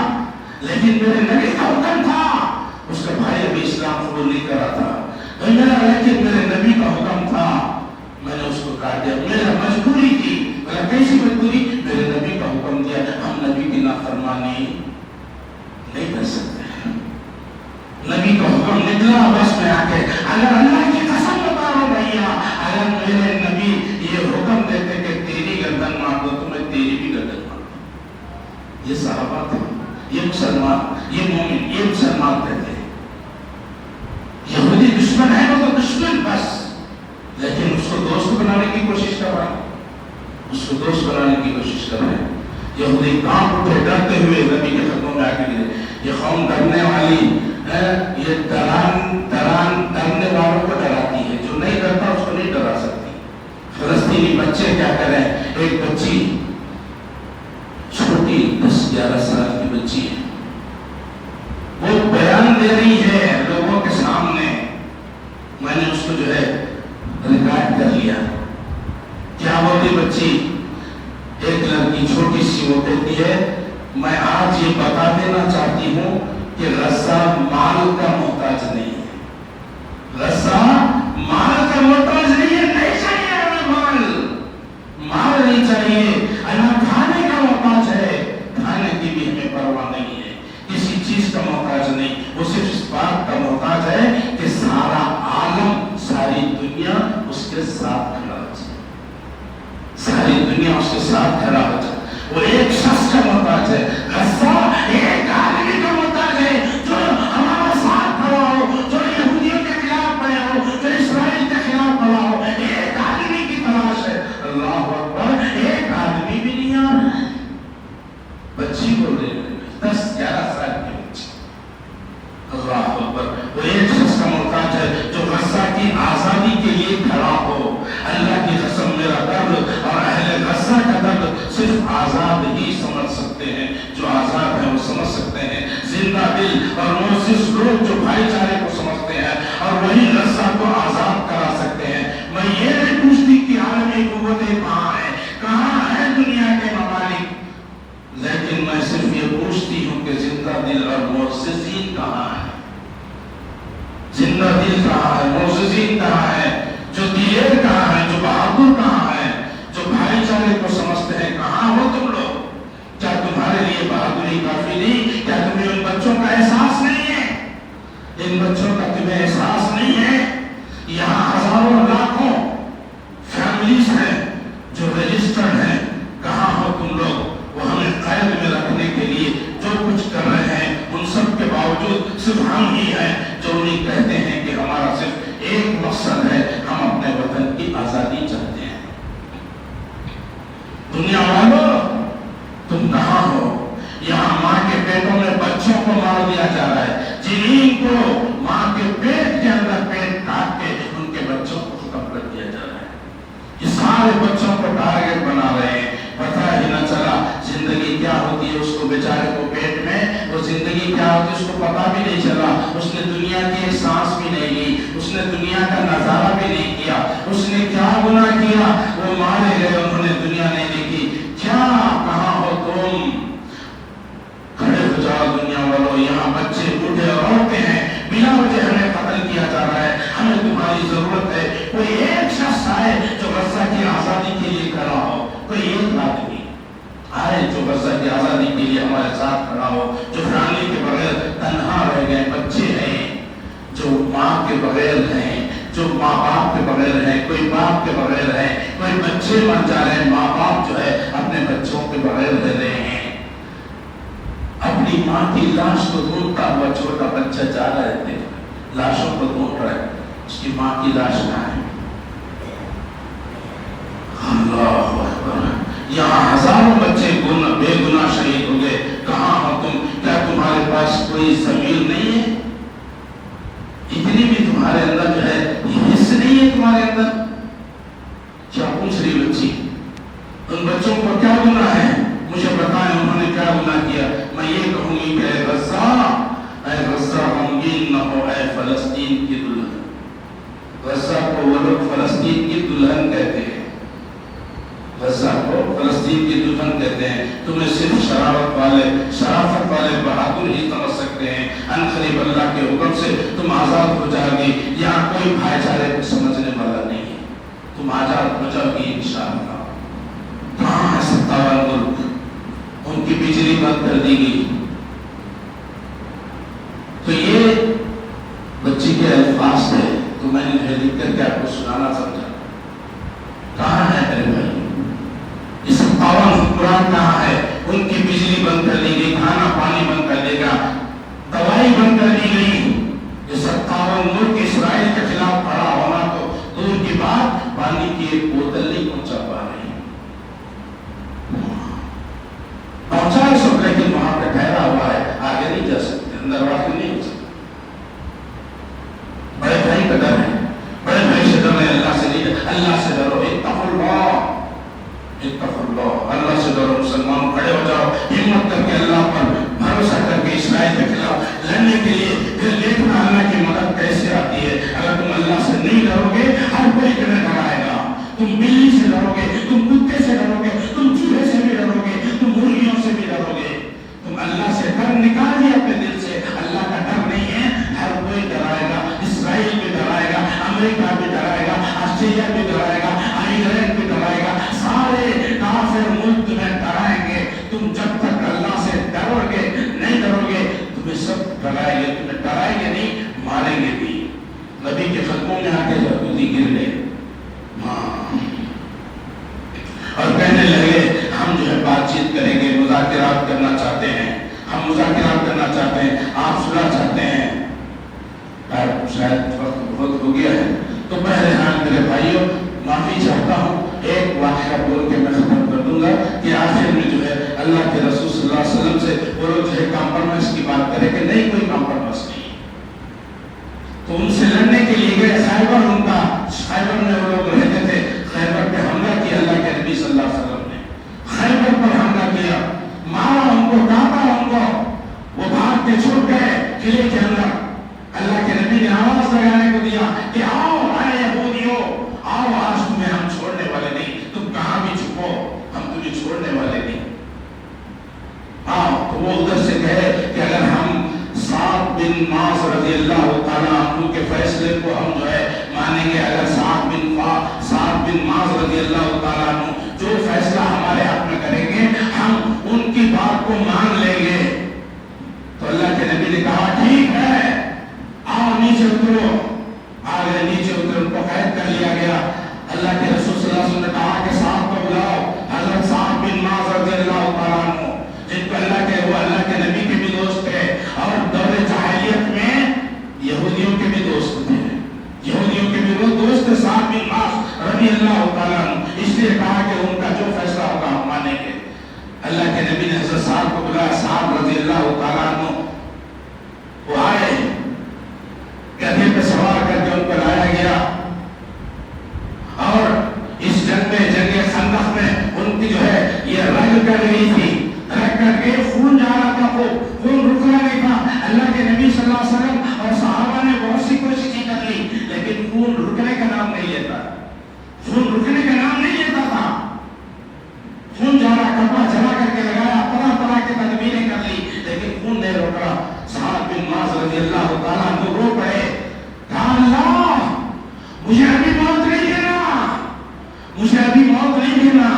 لیکن میرے نبی کا حکم تھا, اس کا بھائی ابھی اسلام قبول نہیں کرا تھا, لیکن میرے نبی کا حکم تھا, میں نے اس کو کاٹ دیا. میرا مجبوری تھی. میرا کیسی مجبوری؟ میرے نبی کا حکم دیا, ہم نبی کی نافرمانی نہیں کر سکتے. نبی کا حکم نکلا بس میں آ کے, اگر اللہ کی قسم بتا رہا ہوں بھیا, اگر میرے نبی یہ حکم دیتے کہ تیری گردن مار دو تو میں تیری بھی گردن مار دوں. یہ صحابہ تھے, یہ مسلمان, یہ مومن, یہ مسلمان کہتے ہیں. یہودی دشمن ہے, وہ تو دشمن بس, لیکن اس کو دوست بنانے کی کوشش کر رہا ہے, اس کو دوست بنانے کی کوشش کر رہے ہیں. یہودی کام اٹھے ڈرتے ہوئے نبی کے خدموں میں آ کے گرے. یہ قوم ڈرنے والی ہے, یہ ڈرنے والوں کو ڈراتی ہے, جو نہیں ڈرتا اس کو نہیں ڈرا سکتی. فلسطینی بچے کیا کریں, ایک بچی چھوٹی 10-11 سال کی بچی ہے, وہ بیان دے رہی ہے لوگوں کے سامنے. میں نے اس کو جو ہے ریکارڈ کر لیا. کیا بولی بچی؟ ایک لڑکی چھوٹی سی, وہ کہتی ہے میں آج یہ بتا دینا چاہتی ہوں کہ غزہ مال کا محتاج نہیں ہے. غزہ مال کا محتاج نہیں ہے, نہیں چاہیے ہمیں مال نہیں چاہیے. اللہ کھانے کا محتاج ہے, کھانے کی بھی ہمیں پرواہ نہیں ہے, کسی چیز کا محتاج نہیں. وہ صرف اس بات کا محتاج ہے کہ سارا عالم, ساری دنیا اس کے ساتھ کھڑا ہو جائے, ساری دنیا اس کے ساتھ کھڑا ہو جائے. وہ ایک شخص کا محتاج ہے. غزہ ایک آدمی کا محتاج ہے جو ہمارا ساتھ کھڑا ہو, جو یہودیوں کے خلاف کھڑا ہو, جو اسرائیل کے خلاف کھڑا ہو. ایک آدمی کی تلاش ہے. اللہ اکبر, ایک آدمی بھی نہیں آ رہا ہے. بچی بول رہی ہے, 10-11 سال کی بچی. اللہ اکبر, وہ ایک شخص کا محتاج ہے جو غزہ کی آزادی کے لیے کھڑا ہو. اللہ کی قسم, میرا درد اور اہل غزہ کا درد صرف آزاد ہی سمجھ سکتے ہیں. جو آزاد ہیں وہ سمجھ سکتے ہیں. زندہ دل اور معزز لوگ جو بھائی چارے کو سمجھتے ہیں اور وہی غزہ کو آزاد کرا سکتے ہیں. میں یہ نہیں پوچھتی کہ عالمی قوتیں کہاں ہیں, کہاں ہیں دنیا کے ممالک, لیکن میں صرف یہ پوچھتی ہوں کہ زندہ دل اور معززین کہاں ہیں. زندہ دل کہاں ہے, معززین کہاں ہے, جو دلیر کہاں ہے, جو بہادر کہاں ہے, جو بھائی چارے کو سمجھتے ہیں, کہاں ہو تم لوگ؟ کیا تمہارے لیے بہادری کافی نہیں؟ کیا تمہیں ان بچوں کا احساس نہیں ہے؟ ان بچوں کا تمہیں احساس نہیں ہے؟ یہاں ہزاروں لاکھوں فیملیز ہیں جو رجسٹرڈ ہیں, کہاں ہو تم لوگ؟ وہ ہمیں قید میں رکھنے کے لیے جو کچھ کر رہے ہیں, ان سب کے باوجود صرف ہم ہی ہیں جو انہیں کہتے ہیں کہ ہمارا صرف ایک مقصد ہے, ہم اپنے وطن کی آزادی چاہتے ہیں. دنیا والوں, تم کہاں ہو؟ یہاں ماں کے پیٹوں میں بچوں کو مار دیا جا رہا ہے, جنین کو ماں کے پیٹ کے اندر پیٹ کاٹ کے ان کے بچوں کو ختم کر دیا جا رہا ہے. یہ سارے بچوں کو ٹارگیٹ بنا رہے ہیں. پتہ ہی نہ چلا زندگی کیا ہوتی ہے. اس کو بیچارے کو پیٹ میں وہ زندگی کیا ہوتی ہے اس کو پتہ بھی نہیں چلا. اس نے دنیا کی ایک سانس بھی نہیں لی, اس نے دنیا کا نظارہ بھی نہیں کیا. اس نے کیا گناہ کیا؟ وہ مارے گئے, انہوں نے دنیا نہیں دیکھی. کیا کہاں ہو تم؟ کھڑے ہو جاؤ دنیا والوں. یہاں بچے, بوڑھے اور عورتیں ہیں, بلا وجہ ہمیں قتل کیا جا رہا ہے. ہمیں تمہاری ضرورت ہے. کوئی ایک شخص آئے جو غزہ کی آزادی کے لیے کھڑا ہو. کوئی ایک آدمی آئے جو غزہ کی آزادی کے لیے ہمارے ساتھ کھڑا ہو. جو فیملی کے بغیر تنہا رہ گئے بچے ہیں, جو ماں کے بغیر ہیں, جو ماں باپ کے بغیر ہیں, کوئی باپ کے بغیر ہے, کوئی بچے مر جا رہے ہیں, ماں باپ جو ہے اپنے بچوں کے بغیر رہ رہے ہیں. اپنی ماں کی لاش کو ڈھونڈتا ہوا چھوٹا بچہ جا رہے تھے, لاشوں کو ڈھونڈ رہے, اس کی ماں کی لاش کہاں ہے؟ اللہ اکبر. یہاں ہزاروں بچے بے گناہ شہید ہو گئے. کہاں ہو تم؟ کیا تمہارے پاس کوئی ضمیر نہیں ہے؟ اتنی بھی تمہارے اندر جو ہے حس نہیں ہے تمہارے اندر؟ کیا پوچھ رہی بچی؟ ان بچوں کو کیا گناہ ہے مجھے بتائیں, انہوں نے کیا گناہ کیا؟ میں یہ کہوں گی کہ اے غزہ غمگین نہ ہو, اے فلسطین کی دلہن. غزہ کو وہ لوگ فلسطین کی دلہن کہتے ہیں. غزہ کو فلسطین کی دشمن کہتے ہیں، تمہیں صرف شرافت والے بہادر ہی سمجھ سکتے ہیں، ان قریب اللہ کے حکم سے تم آزاد ہو جاؤ گی، یہاں کوئی بھائی چارے کو سمجھنے والا نہیں ہے، تم آزاد ہو جاؤ گی انشاءاللہ۔ کہاں ہے 57 ملک؟ ان کی بجلی بند کر دی گئی۔ تو یہ بچی کے الفاظ تھے، تو میں نے لکھ کر کے آپ کو سنانا سمجھا۔ کہاں ہے میرے بھائی یہ 57 حکمران؟ کہاں ہے؟ ان کی بجلی بند کر دی گئی، کھانا پانی بند کر دے گا، دوائی بند کر دی گئی۔ یہ 57 ملک اسرائیل کے خلاف کھڑا ہونا تو دور کی بات، پانی کی ایک بوتل نہیں پہنچا پا رہی، پہنچا سب لیکن وہاں پہ ٹھہرا ہوا ہے، آگے نہیں جا سکتے، اندر داخل نہیں ہو سکتے۔ بڑے بھائی کا ڈر ہے، بڑے بھائی سے ڈر ہے، اللہ سے نہیں ڈر، اللہ سے ڈرو، اتقوا اللہ، اتقوا اللہ، اللہ سے ڈرو۔ مسلمانوں کھڑے ہو جاؤ، ہمت کر کے اللہ پر بھروسہ کر کے اسرائیل کے خلاف لڑنے کے لیے، پھر دیکھنا اللہ کی مدد کیسے آتی ہے۔ اگر تم اللہ سے نہیں ڈرو گے، ہر کوئی تمہیں ڈرائے گا۔ تم بلی سے ڈرو گے، تم کتے سے ڈرو گے، تم چوہے سے بھی ڈرو گے، تم مرغیوں سے بھی ڈرو گے۔ تم اللہ سے ڈر نکال دیا اپنے دل سے، اللہ کا ڈر نہیں ہے، ہر کوئی ڈرائے گا، اسرائیل بھی ڈرائے گا، امریکہ بھی ڈرائے گا، آسٹریلیا بھی ڈرائے گا، آئرلینڈ بھی ڈرائے گا، سارے کافر ملک تمہیں ڈرائیں گے۔ تم جب تک اللہ سے ڈرو گے نہیں ڈرو گے، تمہیں سب ڈرائیں گے، تمہیں ڈرائیں گے نہیں ماریں گے بھی۔ نبی کے قدموں میں آ کے یہودی گر گئے اور کہنے لگے ہم جو ہے بات چیت کریں گے، مذاکرات کرنا چاہتے ہیں، ہم مذاکرات کرنا چاہتے ہیں، آپ صلح چاہتے ہیں۔ شاید وقت بہت ہو گیا ہے، تو بہرحال میرے بھائیوں معافی چاہتا ہوں، ایک واقعہ بول کے میں ختم کر دوں گا کہ آخر میں جو ہے اللہ کے رسول صلی اللہ علیہ وسلم سے وہ لوگ جو ہے کمپرومائز کی بات کرے کہ نہیں کوئی کمپرومائز نہیں، تو ان سے لڑنے کے لیے گئے خیبر، ان کا خیبر میں وہ لوگ رہتے تھے، خیبر پہ حملہ کیا اللہ کے نبی صلی اللہ علیہ وسلم نے، خیبر پر حملہ کیا، مارا ان کو، کاٹا ان کو، وہ بھاگ کے چھوٹ گئے قلعے کے اندر۔ اللہ کے نبی نے آواز لگانے کو دیا کہ آؤ اے یہودیوں، آؤ آج تمہیں ہم چھوڑنے والے نہیں، تم کہاں بھی چھپو ہم تمہیں چھوڑنے والے نہیں، آؤ۔ تو وہ ادھر سے کہے کہ اگر ہم سعد بن معاذ رضی اللہ تعالیٰ عنہ کے فیصلے کو ہم جو ہے مانیں گے، اگر سعد بن معاذ رضی اللہ تعالیٰ عنہ جو فیصلہ ہمارے حق میں کریں گے، ہم ان کی بات کو مان لیں گے۔ تو اللہ کے نبی نے کہا ٹھیک ہے، آؤ نیچے اترو، آگے نیچے اترے، ان کو قید کر لیا گیا۔ اللہ کے رسول صلی اللہ علیہ وسلم نے کہا کہ صاحب کو بلاؤ، حضرت سعد بن معاذ رضی اللہ تعالیٰ عنہ، جن کو وہ اللہ کے نبی کے بھی دوست تھے اور دور جاہلیت میں یہودیوں کے بھی دوست تھے، یہودیوں کے بھی وہ دوست تھے سعد بن معاذ رضی اللہ تعالیٰ عنہ، اس لیے کہا کہ ان کا جو فیصلہ ہوگا ہم مانیں گے۔ اللہ کے نبی نے حضرت سعد کو بلایا، سعد رضی اللہ تعالیٰ عنہ وہ آئے، گدھے پہ سوار کر کے ان کو لایا گیا، اور اس جنگ میں، جنگ خندق میں ان کی جو ہے یہ رنگ کر گئی تھی، رنگ کر کے خون جا رہا تھا، خون رک رہا نہیں تھا۔ اللہ کے نبی صلی اللہ علیہ وسلم اور صحابہ نے بہت سی کوششیں کر لی، لیکن خون رکنے کا نام نہیں لیتا، خون رکنے کا نام نہیں لیتا تھا، خون جا رہا، کپڑا جلا کر کے لگایا، طرح طرح کی تدبیریں کر لی، لیکن خون نہیں روک رہا۔ سعد بن معاذ رضی اللہ تعالیٰ عنہ رو پڑے، کہا اللہ مجھے ابھی موت نہیں دینا، مجھے ابھی موت نہیں دینا،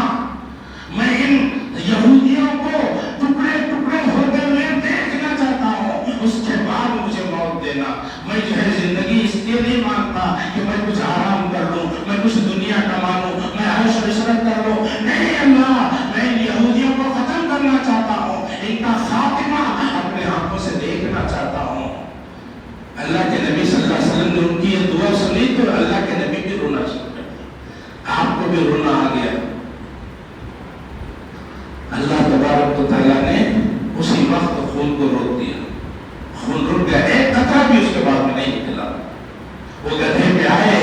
میں ان یہودیوں کو ٹکڑے ٹکڑے ہوتے ہوئے دیکھنا چاہتا ہوں، اس کے بعد مجھے موت دینا۔ میں جو ہے زندگی اس لیے نہیں مانگتا کہ میں کچھ آرام کر لوں، میں کچھ دنیا کما لوں، میں عیش و عشرت کر لوں، نہیں اللہ، میں ان یہودیوں کو ختم کرنا چاہتا ہوں، ان کا خاتمہ اپنے آنکھوں سے دیکھنا چاہتا ہوں۔ اللہ کے نبی صلی اللہ علیہ وسلم نے ان کی یہ دعا سنی تو اللہ کے نبی بھی رونا شروع کر دیا، آپ کو بھی رونا آ گیا۔ اللہ تبارک و تعالیٰ نے اسی وقت خون کو روک دیا، خون رک گیا، ایک قطرہ بھی اس کے بعد میں نہیں نکلا۔ وہ گدھے پہ آئے،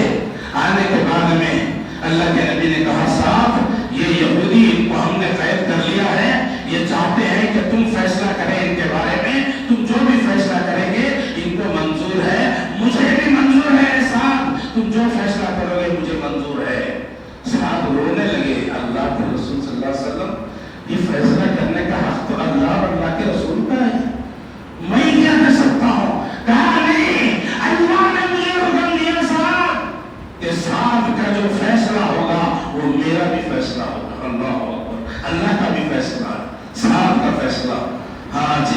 آنے کے بعد میں اللہ کے نبی نے کہا صاحب یہ یہودی ان کو ہم نے قید کر لیا ہے، یہ چاہتے ہیں کہ تم فیصلہ کریں ان کے بارے میں، تم جو بھی فیصلہ کریں گے ان کو منظور ہے، مجھے بھی منظور ہے، صاحب تم جو فیصلہ کرو گے مجھے منظور ہے۔ صاحب رو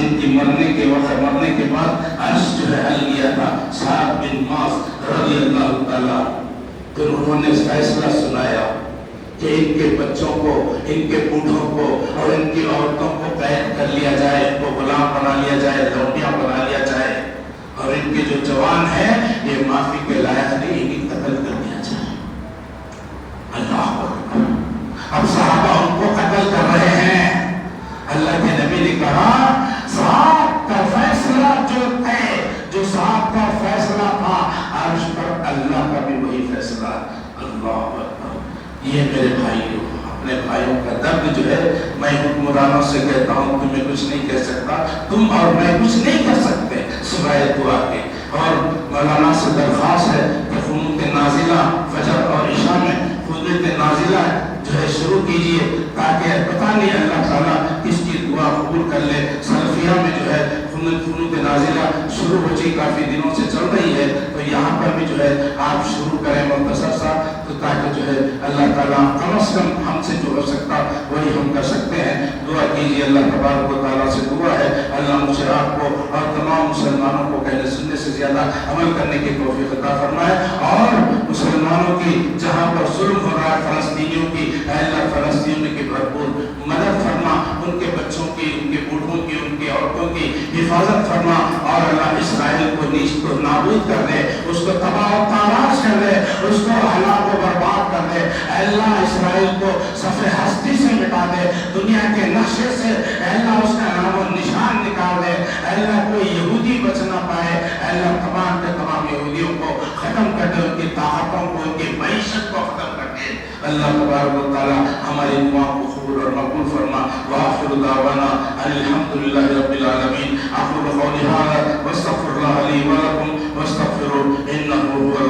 ان کی مرنے کے بعد عرش جو ہے ہل گیا تھا سعد بن معاذ رضی اللہ تعالیٰ. پھر انہوں نے فیصلہ سنایا کہ ان کے بچوں کو، ان کے بوڑھوں کو اور ان کی عورتوں کو قید کر لیا جائے، ان کو غلام بنا لیا جائے، لونڈیاں بنا لیا جائے، اور ان کے جو جوان ہیں یہ معافی کے لائق نہیں، انہیں قتل کر دیا جائے. اللہ اکبر. اب صحابہ ان کو قتل کر رہے ہیں. اللہ کے نبی نے کہا صاحب کا فیصلہ جو صاحب کا فیصلہ تھا عرش پر اللہ کا بھی وہی فیصلہ. اللہ اکبر. یہ میرے بھائیوں، اپنے بھائیوں کا درد جو ہے میں حکمرانوں سے کہتا ہوں تمہیں کچھ نہیں کہہ سکتا، تم اور میں کچھ نہیں کر سکتے سوائے دعا کے. اور مولانا سے درخواست ہے کہ قنوت نازلہ فجر اور عشاء میں قنوت نازلہ جو ہے شروع کیجئے، تاکہ پتہ نہیں اللہ تعالیٰ کس کی دعا قبول کر لے. سلفیہ میں جو ہے قنوت نازلہ شروع ہو چکی، کافی دنوں سے چل رہی ہے، تو یہاں پر بھی جو ہے آپ شروع کریں مختصر سا، تو تاکہ جو ہے اللہ تعالیٰ کم از کم ہم سے جو ہو سکتا وہی ہم کر سکتے ہیں. دعا کیجیے. اللہ تبارک و تعالیٰ سے دعا ہے اللہ مجھے آپ کو اور تمام مسلمانوں کو کہنے سننے سے زیادہ عمل کرنے کی توفیق عطا فرمائے، اور مسلمانوں کی جہاں پر ظلم ہو رہا ہے فلسطینیوں کی، اے اللہ فلسطینیوں کی بھرپور مدد فرما، ان کے بچوں کی، ان کے بوڑھوں کی، ان کی عورتوں کی حفاظت فرما، اور اللہ اسرائیل کو نیست کو نابود کر دے، اس کو تباہ و تاراج کر دے، اس کو ہلاک و برباد کر دے. اے اللہ اسرائیل کو صفحہ ہستی سے مٹا دے، دنیا کے نقشے سے اے اللہ اس کا نام و نشان نکال دے. اے اللہ کوئی یہودی بچ نہ پائے. اے اللہ تمام کے تمام یہودیوں کو ختم کر دے، ان کی طاقتوں کو، ان کی معیشت کو ختم کر دے. اللہ تبارک و تعالی ہماری دعاؤں کو قبول اور مقبول فرما. وآخر دعوانا الحمدللہ رب العالمین. اقول قولی ھذا واستغفر اللہ لی ولکم واستغفروہ انہ هو